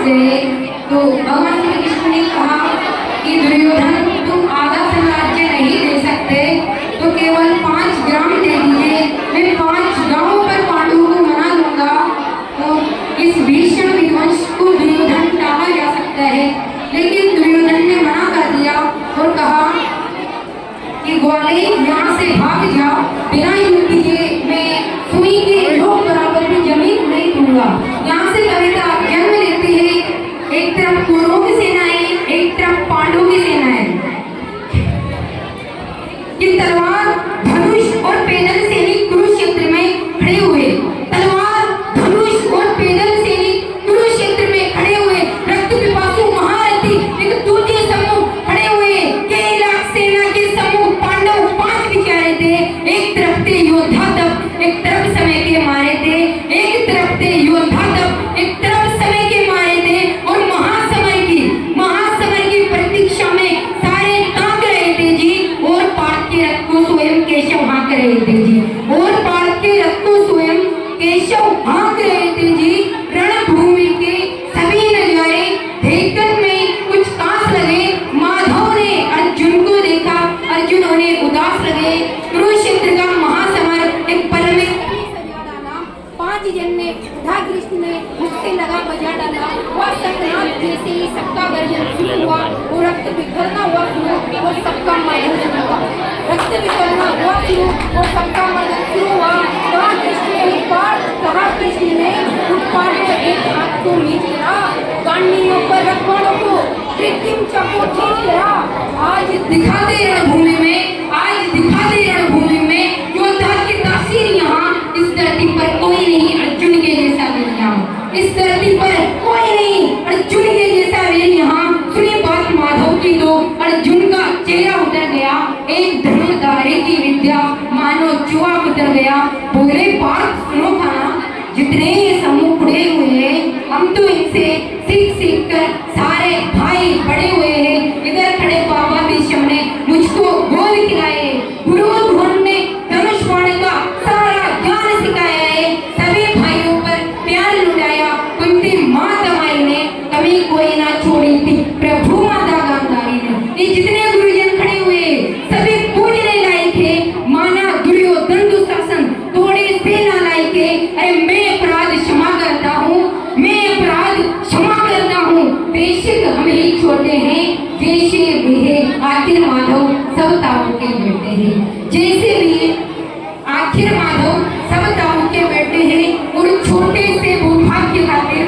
गए तो भगवान श्री कृष्ण ने कहा कि दुर्योधन तुम आधा साम्राज्य नहीं दे सकते तो केवल 5 ग्राम दे दीजिए, मैं 5 गांवों पर पांडवों को मना लूंगा। तो इस भीषण विध्वंस को दुर्योधन टाला जा सकता है, लेकिन दुर्योधन ने मना कर दिया और कहा कि ग्वाले यहाँ से भाग जा, बिना युद्ध के मैं सुई के लोग बराबर भी जमीन नहीं दूंगा। यहाँ से कविता जन्म लेती है, एक तरफ कौरवों की सेनाएं, एक तरफ पांडवों की सेनाएं। कि तलवार धनुष और पैदल सैनिक कुरुक्षेत्र में खड़े हुए, तलवार धनुष और पैदल सैनिक कुरुक्षेत्र में खड़े हुए, रक्त पिपासु महारथी एक दूसरे समूह खड़े हुए, कई लाख सेना के समूह पांडव 5 बिचारे थे। एक तरफ थे योद्धा तब, एक तरफ समय के मारे थे, एक तरफ थे योद्धा तब, एक तरफ समय के मारे थे। और महासमर की प्रतीक्षा में सारे कांप रहे थे जी, और पार्थ के रथ को स्वयं केशव हाँक रहे थे जी, और पार्थ के रथ को स्वयं केशव हाँक रहे थे जी। रणभूमि के सभी नजारे देखकर में कुछ कांस लगे। माधव ने अर्जुन को देखा, अर्जुन उन्हें उदास लगे। कुरुक्षेत्र का महासमर एक पल में सजा डाला। 5 जन ने था कृष्ण ने मुझसे लगा बजा डाला। वह सतनाथ जैसे ही सबका गर्जन शुरू हुआ, और रक्त बिखरना हुआ शुरू और सबका मर्दन शुरू हुआ। रक्त बिखरना हुआ शुरू और सबका मर्दन शुरू हुआ। कहा कृष्ण ने उत्पाद में एक हाथ को नीचे लिया, गांडियों पर रखवालों को कृत्रिम चाकू खींच लिया। आज दिखाते रणभूमि में, आज दिखाते रणभूमि में योद्धा की तासीर यहाँ। इस धरती पर कोई नहीं अर्जुन के जैसा वीर यहाँ, इस धरती पर कोई नहीं अर्जुन के जैसा वीर यहाँ। सुनी बात माधव की तो अर्जुन का चेहरा उतर गया। एक धनुर्धारी की विद्या मानो चुआ उतर गया। बोले पार्थ सुनो खाना, जितने ये समूह खड़े हुए हैं, हम तो इनसे सीख कर सारे भाई बड़े हुए हैं। इधर खड़े बाबा भीष्म ने मुझको गोद खिलाए, गुरु ध्रुव ने धनुष बाण का सारा ज्ञान सिखाया है, सभी भाइयों पर प्यार लुटाया। कुंती माँ दमाई ने कभी कोई ना छोड़ी थी, प्रभु माता गांधारी ने। ये जितने गुरुजन खड़े हुए सभी पूजने लायक है। माना दुर्योधन दुशासन थोड़े से ना लायक है। अरे मैं अपराध क्षमा करता हूँ, मैं अपराध क्षमा करता हूँ। बेशक हम ही छोटे हैं, जैसे भी है आखिर माधव सब ताऊ के बेटे हैं, जैसे भी है आखिर माधव सब ताऊ के बेटे हैं। और छोटे से भूभाग्य खातिर,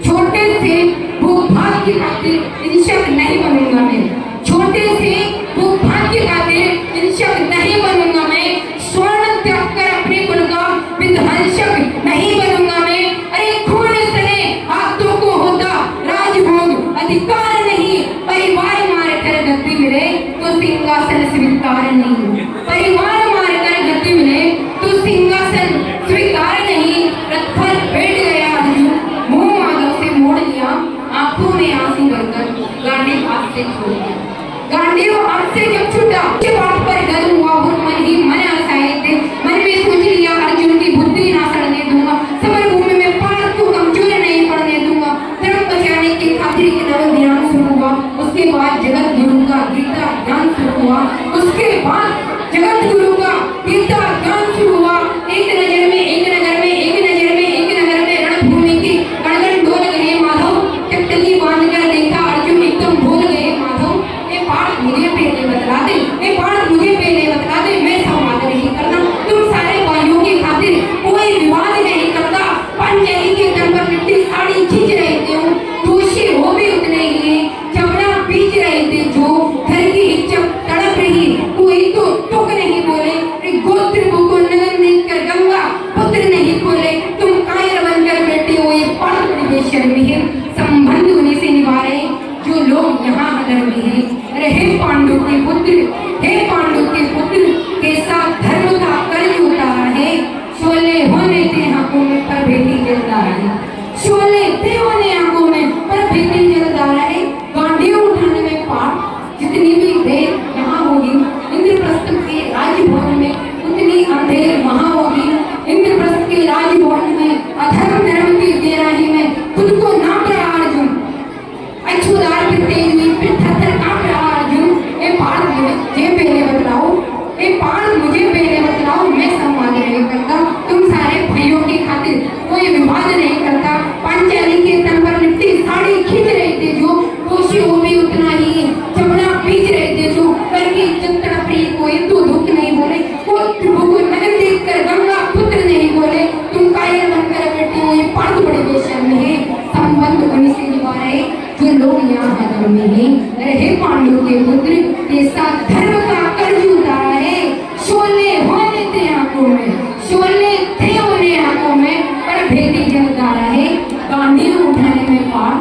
छोटे से भूभाग्य खातिर हिंसक नहीं बनूंगा मैं, छोटे से भूभाग्य खातिर हिंसक नहीं बनूंगा मैं। स्वर्ण त्याग कर अपने कुल का विध्वंसक नहीं बनूंगा मैं। अरे खून सने हाथों को होता राजभोग अधिकार नहीं, परिवार मार कर गद्दी मिले तो सिंहासन स्वीकार नहीं, परिवार मार कर गद्दी मिले तो सिंहासन स्वीकार नहीं। रथ पर बैठ गया अर्जुन, मुंह माधव से मोड़ लिया, आंखों में आंसू भरकर गांडीव हाथ से छोड़ दिया। गांडीव हाथ से जब छूटा, के बात पर डर हुआ और मन ही मन आशाए थे। मन में सोच लिया अर्जुन की बुद्धि ना सड़ने दूंगा, समर भूमि में पार्थ को कमजोर नहीं पड़ने दूंगा। धर्म बचाने की खातिर के नव ध्यान शुरू हुआ। उसके बाद जगत गुरु का गीता ज्ञान शुरू हुआ। उसके बाद जगत गुरु का गीता ज्ञान शुरू हुआ। एक नजर में, एक नगर में, एक नजर में, एक नगर में रणभूमि की कणकण डोल गए। माधव टकटकी बांध कर देखा, अर्जुन एकदम भूल गए। माधव ये पार्थ मुझे पहले बतला दे, ये पार्थ मुझे पहले बतला दे, मैं संवाद नहीं करता। तुम सारे भाइयों की खातिर कोई विवाद नहीं करता। पंचैली के दर पर मिट्टी साड़ी खींच रहे थे, दोषी हो भी उतने ही हैं। चमड़ा बीच रहे थे जो घर की इज्जत तड़प रही, कोई तो टुक नहीं बोले। गोत्र को नगर कर गंगा पुत्र नहीं खोले। तुम कायर बनकर बैठे हो, ये पार्थ बड़ी बेशर्मी है। संबंध उन्हीं से निभा रहे जो लोग यहाँ अधर्मी है। अरे हे पांडु के पुत्र, हे पांडु के पुत्र, कैसा धर्म का कर्ज उतारा है। शोले होने थे आंखों में पर बेटी जलता है, शोले थे होने आंखों में पर बेटी जलता है। गांडियों उठाने में पार्थ जितनी भी देर यहाँ होगी, इंद्रप्रस्थ के राजभवन में उतनी अंधेर वहाँ होगी। इंद्रप्रस्थ के राजभवन में अधर्म धर्म की गहराई में खुद को नाप रहा अर्जुन, लोग यहाँ हजर में अरे हे पांडु के पुत्र, ये साथ धर्म का कर्ज उतारा है। शोले होने थे आंखों में, शोले थे उन्हें आंखों में, पर भेदी जल उतारा है। गांधी उठाने में पार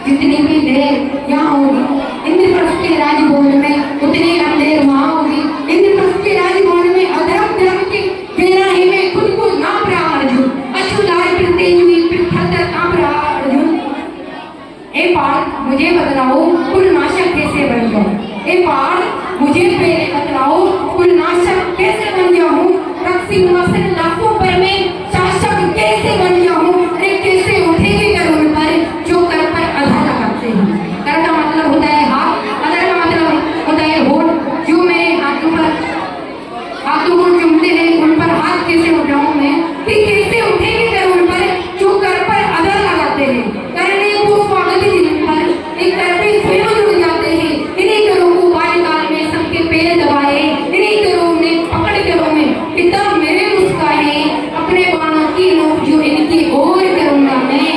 जितनी भी देर यहाँ होगी, इंद्रप्रस्थ के राजभवन में उतनी अंधेर वहाँ होगी। इंद्रप्रस्थ के राजभवन में अधर्म धर्म के बेराही में खुद को नाप रहा अर्जुन, अछूलाए फिर तेजवी फिर थर कांप रहा अर्जुन। ए पार्थ मुझे बतलाओ कुलनाशक कैसे बन जाऊं, ए पार्थ मुझे पहले बतलाओ कुलनाशक कैसे बन जाऊं, रक्सिंहासन लाखों पर मैं शासक कैसे बन जाऊं। अरे कैसे उठेगी करुण पर जो कर पर अधा लगाते हैं। कर का मतलब होता है हाथ, अधर का मतलब होता है होठ। जो मेरे हाथों को चूमते हैं उन पर हाथ कैसे उठाऊं मैं, कि कैसे उठेगी करुण पर जो कर पर अधर लगाते हैं। करने को स्वागत जिन पर एक कर पे स्वयं जुड़ जाते हैं। इन्हीं करों को बाल्यकाल में सबके पैर दबाए, इन्हीं करों ने पकड़ करों में पिता मेरे मुस्काए, अपने बाणों की नोक जो इनकी ओर करूंगा मैं।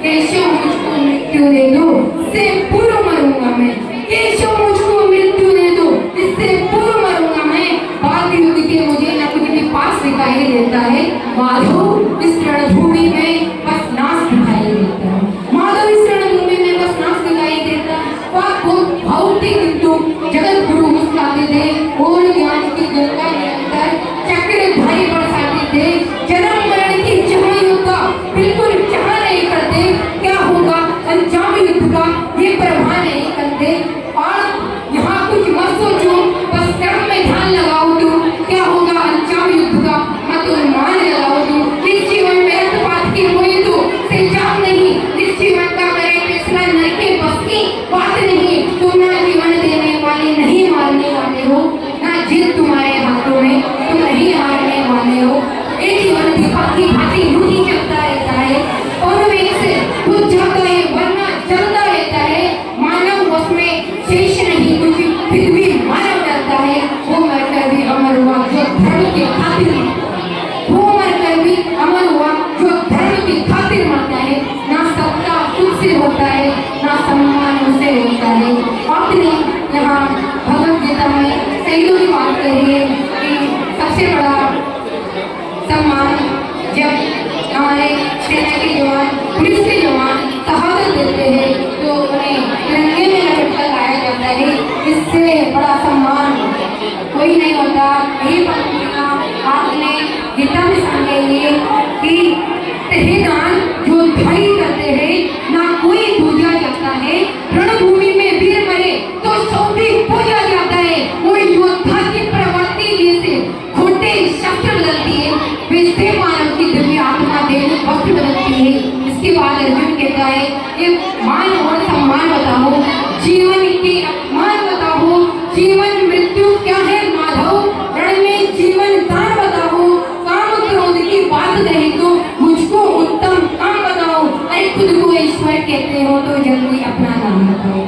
केशव मुझको मृत्यु दे दो, इससे पूर्व मरूंगा मैं। केशव मुझको मृत्यु दे दो, इससे पूर्व मरूंगा मैं। बात युद्ध के मुझे न कुछ भी पास दिखाई देता है। माधव इस रणभूमि में बस नाश दिखाई देता है। माधव इस रणभूमि में बस नाश दिखाई देता है। भौतिक युद्ध जगत गुरु मुस्कुराते थे और ज्ञान की गंगा निरंतर चक्रधारी बरसाते थे। जन्म मरण की जहाँ युद्ध बिल्कुल चाह नहीं करते, क्या होगा अंजाम युद्ध का ये परवाह नहीं करते। और यहाँ कुछ मत सोचो, बस कर्म में ध्यान लगाओ तुम, क्या होगा अंजाम युद्ध का मत अनुमान लगाओ तुम। इस जीवन में रक्तपात की कोई तो से जान नहीं, इस जीवन का करे फैसला न के बस की बात नहीं। तुम ना जीवन देने वाले नहीं मारने वाले हो, ना जीत तुम्हारे हाथों में, तुम नहीं हारने वाले हो। एक जीवन दीपक की भांति यूं ही चलता रहता है और वेग से बुझ जाता है वरना चलता रहता है। मानव बस में शेष नहीं कुछ, फिर भी मानव डरता है। वो मरकर भी अमर हुआ जो धर्म के खातिर, वो मरकर भी अमर हुआ जो धर्म की खातिर मरता है। ना सत्ता खुद से होता है, ना सम्मान उसे होता है। आपने यहाँ भगवत गीता में शहीदों की बात कही है कि सबसे बड़ा सम्मान जब हमारे सेना के जवान, पुलिस के जवान शहादत देते हैं तो उन्हें तिरंगे में लपेट कर लाया जाता है। इससे बड़ा सम्मान कोई नहीं होता। यही पंक्तियाँ आपने गीता में समझाइए कि तहेदान जो भाई करते हैं ना कोई पूजा जाता है। रणभूमि में वीर मरे तो सौंधी पूजा जाता है। वो योद्धा की प्रवृत्ति जैसे खोटे शस्त्र बदलती है, वैसे मानव की दिव्य आत्मा देह वस्त्र बदलती है। इसके बाद अर्जुन कहता है ये मान और सम्मान बताओ, जीवन के अपमान बताओ, जीवन मृत्यु क्या है माधव, रण में जीवन दान बताओ। काम क्रोध की बात कहे तो मुझको उत्तम काम बताओ। अरे खुद को ईश्वर कहते हो तो जल्दी अपना नाम बताओ,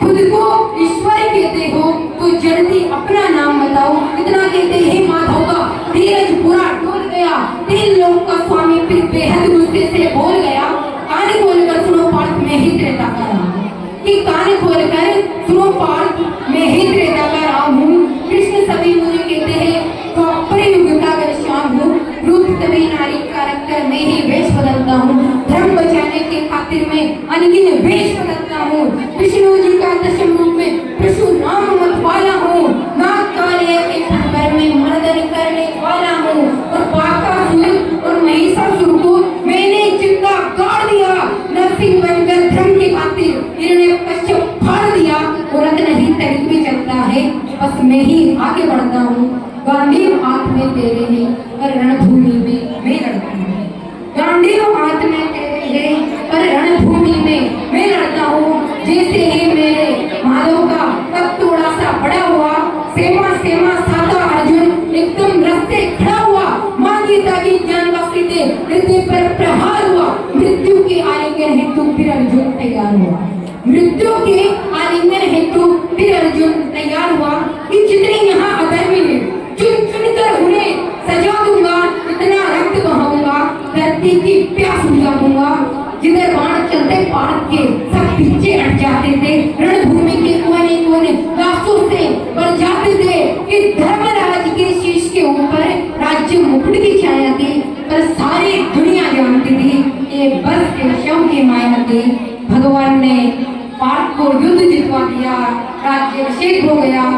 खुद को ईश्वर कहते हो तो जल्दी अपना नाम बताओ। इतना कहते ही माधव का धीरज पूरा डूब गया। 3 लोग का स्वामी फिर बेहद गुस्से से बोल गया, कान खोलकर सुनो पार्थ में ही त्रेता कर रहा हूँ, कि कान खोलकर सुनो पार्थ में ही त्रेता कर रहा हूँ। कृष्ण सभी मुझे कहते हैं तो अपने युग का श्याम हूँ, रूप तभी नारी का रखकर मैं ही वेश बदलता हूँ। धर्म बचाने के खातिर मैं अनगिन वेश बदलता हूँ। विष्णु जी का दशम रूप में परशुराम मत वाला हूँ। नाग काले के पर में मर्दन करने वाला हूँ। और बाकासुर और महिषासुर को मैंने जिंदा गाड़ दिया। नरसिंह बनकर धर्म के खातिर इन्होंने कश्यप फाड़ दिया। और नहीं तरीक में चलता है, बस मैं ही आगे बढ़ता हूँ। गांधी हाथ में तेरे हैं और रणभूमि में मैं लड़ता हूँ। गांधी हाथ में तेरे हैं और रणभूमि में मैं लड़ता हूँ। जैसे ही मेरे माधव का कद थोड़ा सा बड़ा हुआ, सेवा सेवा साधा अर्जुन एकदम रस्ते खड़ा हुआ। माँ गीता की ज्ञान वाक्य से हृदय पर प्रहार हुआ। मृत्यु के आलिंगन हेतु फिर अर्जुन तैयार हुआ। मृत्यु के आलिंगन हेतु फिर अर्जुन तैयार हुआ कि जितने यहाँ अधर्मी है चुन चुनकर उन्हें सजा दूंगा, इतना रक्त बहाऊंगा, धरती की प्यास बुझा दूंगा। जिधर बाण चल हृदय पाट के सब पीछे हट जाते थे। रणभूमि के कोने कोने लाशों से भर जाते थे कि धर्मराज के शीश के ऊपर राज्य मुकुट की छाया थी, पर सारी दुनिया जानती थी ये बस के शव की माया थी। भगवान ने पाठ को युद्ध जितवा दिया, राज्याभिषेक हो गया।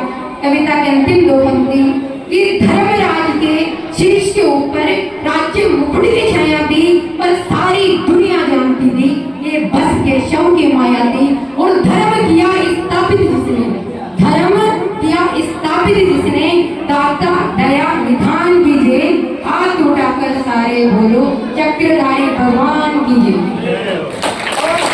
कविता के अंतिम दो पंक्ति कि धर्मराज के शीश के ऊपर राज्य मुकुट की छाया थी, पर सारी दुनिया जानती थी ये बस के शव की माया थी। और धर्म किया स्थापित जिसने, धर्म किया स्थापित जिसने, दाता दया विधान कीजिए, हाथ उठाकर सारे बोलो चक्रधारी भगवान कीजिए।